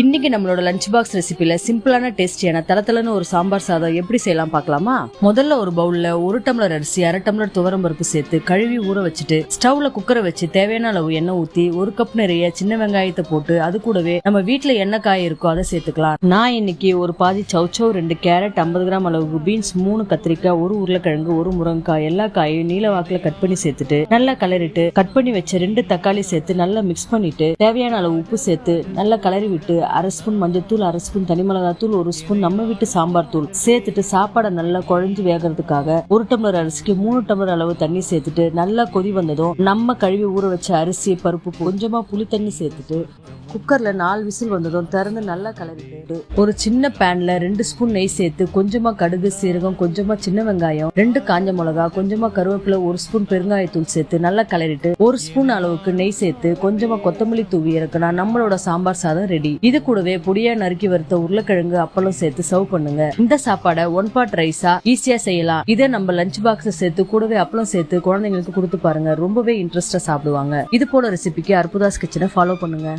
இன்னைக்கு நம்மளோட lunch box ரெசிபில சிம்பிளான டேஸ்டியான தலத்தலன்னு ஒரு சாம்பார் சாதம் எப்படி செய்யலாம் பார்க்கலாமா? முதல்ல ஒரு பவுல்ல 1 டம்ளர் அரிசி, 1/2 டம்ளர் துவரம் பருப்பு சேர்த்து கழுவி ஊற வச்சுட்டு ஸ்டவ்ல குக்கரை வச்சு தேவையான அளவு எண்ணெய் ஊத்தி 1 கப் நிறைய சின்ன வெங்காயத்தை போட்டு அது கூடவே நம்ம வீட்டுல என்ன காய் இருக்கோ அதை சேர்த்துக்கலாம். நான் இன்னைக்கு ஒரு பாதி சௌச்சௌ, 2 கேரட், 50 கிராம் அளவுக்கு பீன்ஸ், 3 கத்திரிக்காய், 1 உருளைக்கிழங்கு, 1 முருங்கைக்காய், எல்லா காயும் நீல வாக்குல கட் பண்ணி சேர்த்துட்டு நல்லா கலரிட்டு கட் பண்ணி வச்ச 2 தக்காளி சேர்த்து நல்லா மிக்ஸ் பண்ணிட்டு தேவையான அளவு உப்பு சேர்த்து நல்லா கலரி விட்டு 1/2 ஸ்பூன் மஞ்சத்தூள், 1/2 ஸ்பூன் தனி மிளகாத்தூள், 1 ஸ்பூன் நம்ம வீட்டு சாம்பார் தூள் சேர்த்துட்டு சாப்பாடை நல்லா குழஞ்சு வேகிறதுக்காக 1 டம்ளர் அரிசிக்கு 3 டம்ளர் அளவு தண்ணி சேர்த்துட்டு நல்லா கொதி வந்ததும் நம்ம கழுவி ஊற வச்ச அரிசி, பருப்பு, கொஞ்சமா புளி தண்ணி சேர்த்துட்டு குக்கர்ல 4 விசில் வந்ததும் திறந்து நல்லா கலரிட்டு ஒரு சின்ன பேன்ல 2 ஸ்பூன் நெய் சேர்த்து கொஞ்சமா கடுகு, சீரகம், கொஞ்சமா சின்ன வெங்காயம், 2 காஞ்ச மிளகா, கொஞ்சமா கருவேப்பிலை, 1 ஸ்பூன் பெருங்காயத்தூள் சேர்த்து நல்லா கலரிட்டு 1 ஸ்பூன் அளவுக்கு நெய் சேர்த்து கொஞ்சமா கொத்தமல்லி தூவி இறக்குனா நம்மளோட சாம்பார் சாதம் ரெடி. இது கூடவே பொடியா நறுக்கி வறுத்த உருளைக்கிழங்கு, அப்பளம் சேர்த்து சர்வ் பண்ணுங்க. இந்த சாப்பாடை 1 பாட் ரைஸா ஈஸியா செய்யலாம். இதை நம்ம லஞ்ச் பாக்ஸ் சேர்த்து கூடவே அப்பளம் சேர்த்து குழந்தைங்களுக்கு கொடுத்து பாருங்க, ரொம்பவே இன்ட்ரெஸ்டா சாப்பிடுவாங்க. இது போல ரெசிபிக்கு அற்புதாஸ் கிச்சனை ஃபாலோ பண்ணுங்க.